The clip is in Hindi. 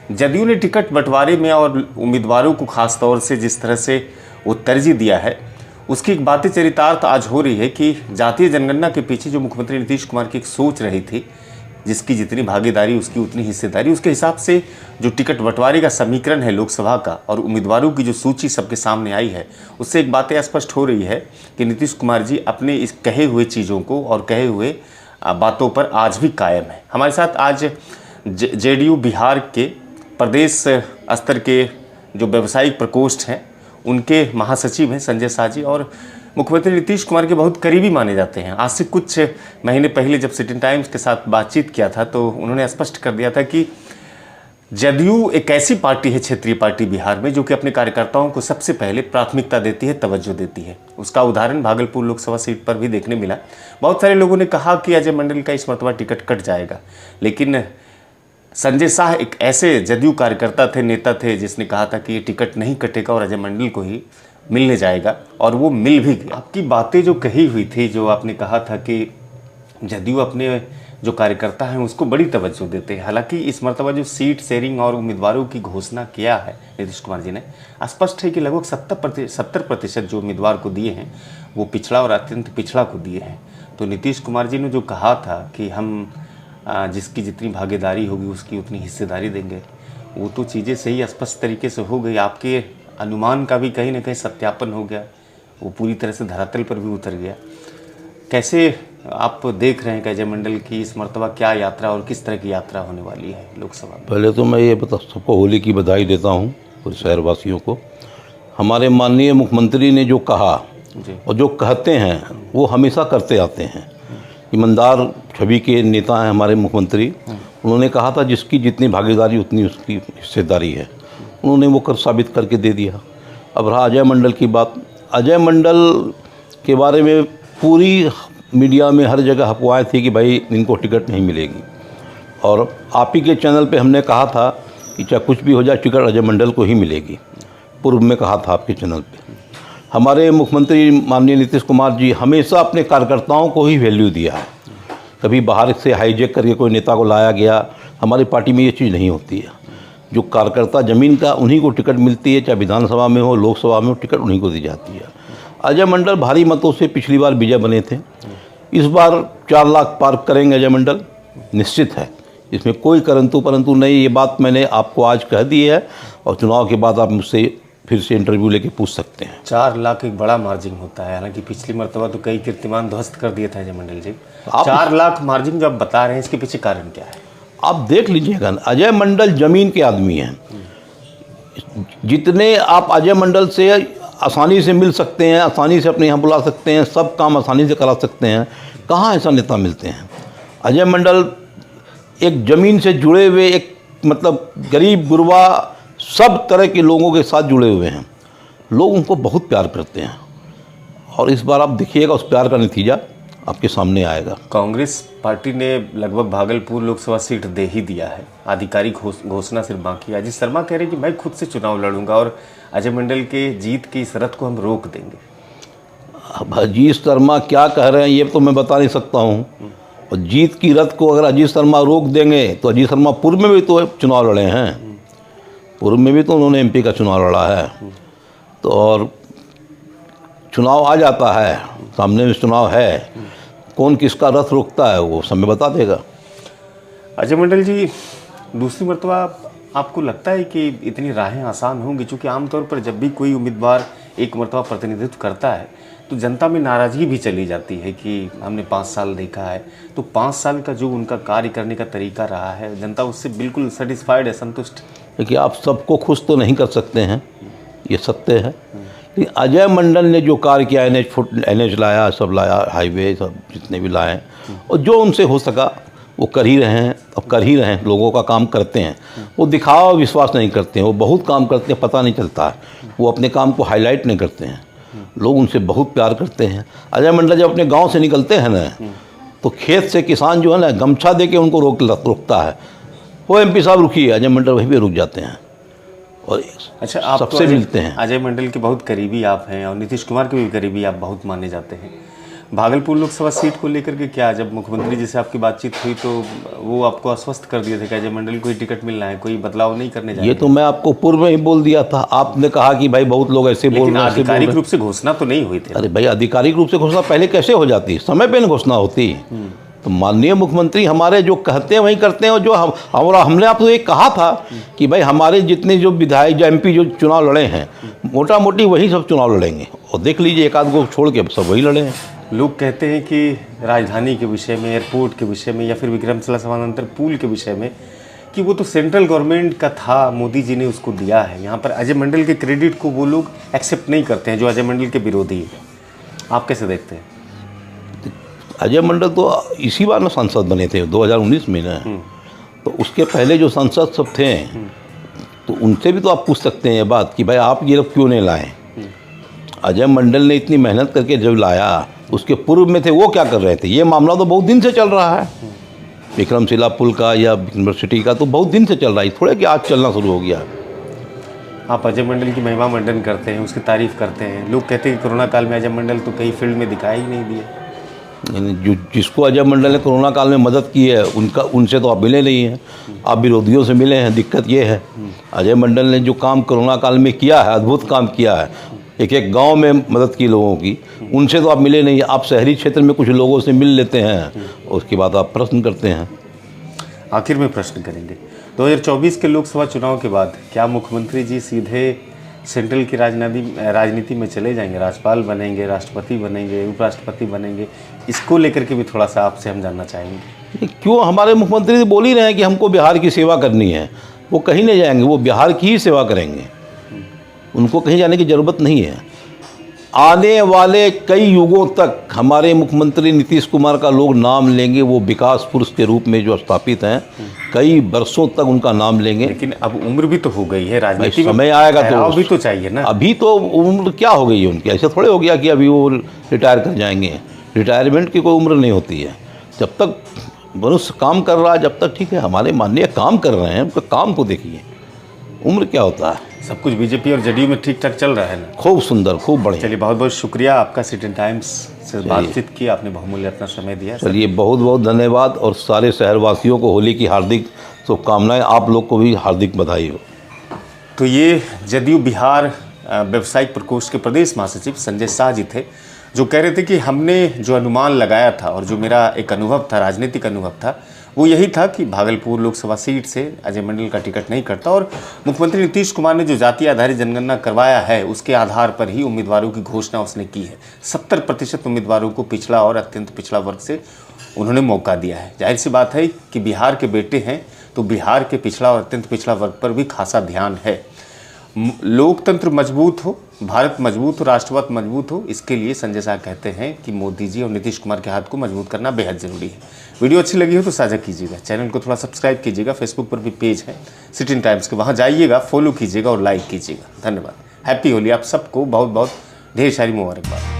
जदयू ने टिकट बंटवारे में और उम्मीदवारों को खास तौर से जिस तरह से वो तरजीह दिया है, उसकी एक बातें चरितार्थ आज हो रही है कि जातीय जनगणना के पीछे जो मुख्यमंत्री नीतीश कुमार की एक सोच रही थी, जिसकी जितनी भागीदारी उसकी उतनी हिस्सेदारी, उसके हिसाब से जो टिकट बंटवारे का समीकरण है लोकसभा का और उम्मीदवारों की जो सूची सबके सामने आई है, उससे एक बातें स्पष्ट हो रही है कि नीतीश कुमार जी अपने इस कहे हुए चीज़ों को और कहे हुए बातों पर आज भी कायम है। हमारे साथ आज जेडीयू बिहार के प्रदेश स्तर के जो व्यावसायिक प्रकोष्ठ हैं उनके महासचिव हैं संजय शाह जी, और मुख्यमंत्री नीतीश कुमार के बहुत करीबी माने जाते हैं। आज से कुछ महीने पहले जब सिटी टाइम्स के साथ बातचीत किया था तो उन्होंने स्पष्ट कर दिया था कि जदयू एक ऐसी पार्टी है, क्षेत्रीय पार्टी बिहार में, जो कि अपने कार्यकर्ताओं को सबसे पहले प्राथमिकता देती है, तवज्जो देती है। उसका उदाहरण भागलपुर लोकसभा सीट पर भी देखने मिला। बहुत सारे लोगों ने कहा कि अजय मंडल का इस मरतबा टिकट कट जाएगा, लेकिन संजय शाह एक ऐसे जदयू कार्यकर्ता थे, नेता थे, जिसने कहा था कि ये टिकट नहीं कटेगा और अजय मंडल को ही मिलने जाएगा, और वो मिल भी गया। आपकी बातें जो कही हुई थी, जो आपने कहा था कि जदयू अपने जो कार्यकर्ता हैं उसको बड़ी तवज्जो देते हैं, हालांकि इस मरतबा जो सीट शेयरिंग और उम्मीदवारों की घोषणा किया है नीतीश कुमार जी ने, स्पष्ट है कि लगभग 70% जो उम्मीदवार को दिए हैं वो पिछड़ा और अत्यंत पिछड़ा को दिए हैं। तो नीतीश कुमार जी ने जो कहा था कि हम जिसकी जितनी भागीदारी होगी उसकी उतनी हिस्सेदारी देंगे, वो तो चीज़ें सही स्पष्ट तरीके से हो गई। आपके अनुमान का भी कहीं ना कहीं सत्यापन हो गया, वो पूरी तरह से धरातल पर भी उतर गया। कैसे आप देख रहे हैं कि अजय मंडल की इस मरतबा क्या यात्रा और किस तरह की यात्रा होने वाली है लोकसभा में? पहले तो मैं ये सबको होली की बधाई देता हूँ पूरे शहरवासियों को। हमारे माननीय मुख्यमंत्री ने जो कहा और जो कहते हैं वो हमेशा करते आते हैं। ईमानदार छवि के नेता हैं हमारे मुख्यमंत्री। उन्होंने कहा था जिसकी जितनी भागीदारी उतनी उसकी हिस्सेदारी है, उन्होंने वो कर साबित करके दे दिया। अब रहा अजय मंडल की बात। अजय मंडल के बारे में पूरी मीडिया में हर जगह अफवाहें थी कि भाई इनको टिकट नहीं मिलेगी, और आप ही के चैनल पे हमने कहा था कि चाहे कुछ भी हो जाए टिकट अजय मंडल को ही मिलेगी। पूर्व में कहा था आपके चैनल पे। हमारे मुख्यमंत्री माननीय नीतीश कुमार जी हमेशा अपने कार्यकर्ताओं को ही वैल्यू दिया है। कभी बाहर से हाईजैक करके कोई नेता को लाया गया, हमारी पार्टी में ये चीज़ नहीं होती है। जो कार्यकर्ता ज़मीन का, उन्हीं को टिकट मिलती है, चाहे विधानसभा में हो, लोकसभा में हो, टिकट उन्हीं को दी जाती है। अजय मंडल भारी मतों से पिछली बार विजय बने थे। इस बार 4 लाख पार करेंगे अजय मंडल, निश्चित है, इसमें कोई परंतु नहीं। ये बात मैंने आपको आज कह दी है और चुनाव के बाद आप मुझसे फिर से इंटरव्यू लेके पूछ सकते हैं। 4 लाख एक बड़ा मार्जिन होता है, हालांकि पिछली मरतबा तो कई कीर्तिमान ध्वस्त कर दिए थे अजय मंडल जी। 4 लाख मार्जिन जो आप बता रहे हैं, इसके पीछे कारण क्या है? आप देख लीजिएगा, अजय मंडल जमीन के आदमी हैं। जितने आप अजय मंडल से आसानी से मिल सकते हैं, आसानी से अपने यहाँ बुला सकते हैं, सब काम आसानी से करा सकते हैं, कहाँ ऐसा नेता मिलते हैं? अजय मंडल एक ज़मीन से जुड़े हुए, एक मतलब गरीब गुरबा सब तरह के लोगों के साथ जुड़े हुए हैं। लोग उनको बहुत प्यार करते हैं, और इस बार आप देखिएगा उस प्यार का नतीजा आपके सामने आएगा। कांग्रेस पार्टी ने लगभग भागलपुर लोकसभा सीट दे ही दिया है, आधिकारिक घोषणा सिर्फ बाकी है। अजीत शर्मा कह रहे हैं कि मैं खुद से चुनाव लड़ूंगा और अजय मंडल के जीत की इस रथ को हम रोक देंगे। अब अजीत शर्मा क्या कह रहे हैं ये तो मैं बता नहीं सकता हूँ, और जीत की रथ को अगर अजीत शर्मा रोक देंगे तो अजीत शर्मा पूर्व में भी तो चुनाव लड़े हैं, पूर्व में भी तो उन्होंने एमपी का चुनाव लड़ा है। तो और चुनाव आ जाता है, सामने में चुनाव है, कौन किसका रथ रोकता है वो समय बता देगा। अजय मंडल जी, दूसरी मरतबा आपको लगता है कि इतनी राहें आसान होंगी? क्योंकि आमतौर पर जब भी कोई उम्मीदवार एक मरतबा प्रतिनिधित्व करता है तो जनता में नाराज़गी भी चली जाती है कि हमने 5 साल देखा है। तो 5 साल का जो उनका कार्य करने का तरीका रहा है, जनता उससे बिल्कुल सेटिस्फाइड है, संतुष्ट। देखिए, आप सबको खुश तो नहीं कर सकते हैं, ये सत्य है, लेकिन अजय मंडल ने जो कार्य किया, NH लाया, सब लाया, हाईवे सब जितने भी लाए, और जो उनसे हो सका वो कर ही रहे हैं, अब कर ही रहे हैं, लोगों का काम करते हैं। वो दिखावा विश्वास नहीं करते हैं, वो बहुत काम करते हैं, पता नहीं चलता है, वो अपने काम को हाईलाइट नहीं करते हैं, लोग उनसे बहुत प्यार करते हैं। अजय मंडल जब अपने गांव से निकलते हैं ना, तो खेत से किसान जो है ना गमछा दे के उनको रोकता है, वो MP साहब रुकिए, अजय मंडल वहीं पे रुक जाते हैं और अच्छा, आप सबसे तो मिलते हैं। अजय मंडल के बहुत करीबी आप हैं और नीतीश कुमार के भी करीबी आप बहुत माने जाते हैं। भागलपुर लोकसभा सीट को लेकर के क्या, जब मुख्यमंत्री जी से आपकी बातचीत हुई तो वो आपको आश्वस्त कर दिए थे कि अजय मंडल को ही टिकट मिलना है, कोई बदलाव नहीं करने जा रहे? ये तो मैं आपको पूर्व में ही बोल दिया था। आपने कहा कि भाई बहुत लोग ऐसे बोल रहे हैं, आधिकारिक रूप से घोषणा तो नहीं हुई थी। अरे भाई आधिकारिक रूप से घोषणा पहले कैसे हो जाती, समय पे न घोषणा होती। तो माननीय मुख्यमंत्री हमारे जो कहते हैं वही करते हैं। और जो हमने आपको ये कहा था कि भाई हमारे जितने जो विधायक जो MP जो चुनाव लड़े हैं मोटा मोटी वही सब चुनाव लड़ेंगे, और देख लीजिए एक आध को छोड़ के सब वही लड़े हैं। लोग कहते हैं कि राजधानी के विषय में, एयरपोर्ट के विषय में, या फिर विक्रमशिला समानांतर पुल के विषय में कि वो तो सेंट्रल गवर्नमेंट का था, मोदी जी ने उसको दिया है। यहाँ पर अजय मंडल के क्रेडिट को वो लोग एक्सेप्ट नहीं करते हैं जो अजय मंडल के विरोधी हैं। आप कैसे देखते हैं? अजय मंडल तो इसी बार ना सांसद बने थे 2019 में ना, तो उसके पहले जो सांसद सब थे तो उनसे भी तो आप पूछ सकते हैं ये बात कि भाई आप ये लोग क्यों नहीं लाए। अजय मंडल ने इतनी मेहनत करके जब लाया, उसके पूर्व में थे वो क्या कर रहे थे? ये मामला तो बहुत दिन से चल रहा है, विक्रमशिला पुल का या यूनिवर्सिटी का तो बहुत दिन से चल रहा है, थोड़े कि आज चलना शुरू हो गया। आप अजय मंडल की महिमा मंडन करते हैं, उसकी तारीफ करते हैं। लोग कहते हैं कि कोरोना काल में अजय मंडल तो कई फील्ड में दिखाई ही नहीं दिए। जो जिसको अजय मंडल ने कोरोना काल में मदद की है उनसे तो आप मिले नहीं हैं, आप विरोधियों से मिले हैं। दिक्कत ये है अजय मंडल ने जो काम कोरोना काल में किया है, अद्भुत काम किया है, एक एक गांव में मदद की लोगों की, उनसे तो आप मिले नहीं। आप शहरी क्षेत्र में कुछ लोगों से मिल लेते हैं, उसके बाद आप प्रश्न करते हैं। आखिर में प्रश्न करेंगे, 2024 के लोकसभा चुनाव के बाद क्या मुख्यमंत्री जी सीधे सेंट्रल की राजनीति में चले जाएंगे? राज्यपाल बनेंगे, राष्ट्रपति बनेंगे, उपराष्ट्रपति बनेंगे? इसको लेकर के भी थोड़ा सा आपसे हम जानना चाहेंगे। क्यों? हमारे मुख्यमंत्री तो बोल ही रहे हैं कि हमको बिहार की सेवा करनी है। वो कहीं नहीं जाएंगे, वो बिहार की ही सेवा करेंगे, उनको कहीं जाने की ज़रूरत नहीं है। आने वाले कई युगों तक हमारे मुख्यमंत्री नीतीश कुमार का लोग नाम लेंगे। वो विकास पुरुष के रूप में जो स्थापित हैं, कई वर्षों तक उनका नाम लेंगे। लेकिन अब उम्र भी तो हो गई है, राजनीति में समय आएगा तो भी तो चाहिए ना। अभी तो उम्र क्या हो गई है उनकी? ऐसे थोड़े हो गया कि अभी वो रिटायर कर जाएंगे। रिटायरमेंट की कोई उम्र नहीं होती है। जब तक मनुष्य काम कर रहा है जब तक ठीक है। हमारे माननीय काम कर रहे हैं, उनके काम को देखिए, उम्र क्या होता है। सब कुछ बीजेपी और जदयू में ठीक ठाक चल रहा है ना? खूब सुंदर, खूब बढ़िया। चलिए, बहुत बहुत शुक्रिया आपका, सिटी टाइम्स से बातचीत की, आपने बहुमूल्य अपना समय दिया। चलिए, बहुत बहुत धन्यवाद, और सारे शहरवासियों को होली की हार्दिक शुभकामनाएं। आप लोग को भी हार्दिक बधाई हो। तो ये जदयू बिहार व्यावसायिक प्रकोष्ठ के प्रदेश महासचिव संजय शाह जी थे, जो कह रहे थे कि हमने जो अनुमान लगाया था और जो मेरा एक अनुभव था, राजनीतिक अनुभव था, वो यही था कि भागलपुर लोकसभा सीट से अजय मंडल का टिकट नहीं करता, और मुख्यमंत्री नीतीश कुमार ने जो जाति आधारित जनगणना करवाया है उसके आधार पर ही उम्मीदवारों की घोषणा उसने की है। 70% उम्मीदवारों को पिछड़ा और अत्यंत पिछड़ा वर्ग से उन्होंने मौका दिया है। जाहिर सी बात है कि बिहार के बेटे हैं तो बिहार के पिछड़ा और अत्यंत पिछड़ा वर्ग पर भी खासा ध्यान है। लोकतंत्र मजबूत हो, भारत मजबूत हो, राष्ट्रवाद मजबूत हो, इसके लिए संजय शाह कहते हैं कि मोदी जी और नीतीश कुमार के हाथ को मजबूत करना बेहद जरूरी है। वीडियो अच्छी लगी हो तो साझा कीजिएगा, चैनल को थोड़ा सब्सक्राइब कीजिएगा, फेसबुक पर भी पेज है सिटी टाइम्स के, वहाँ जाइएगा, फॉलो कीजिएगा और लाइक कीजिएगा। धन्यवाद। हैप्पी होली आप सबको, बहुत बहुत ढेर सारी मुबारकबाद।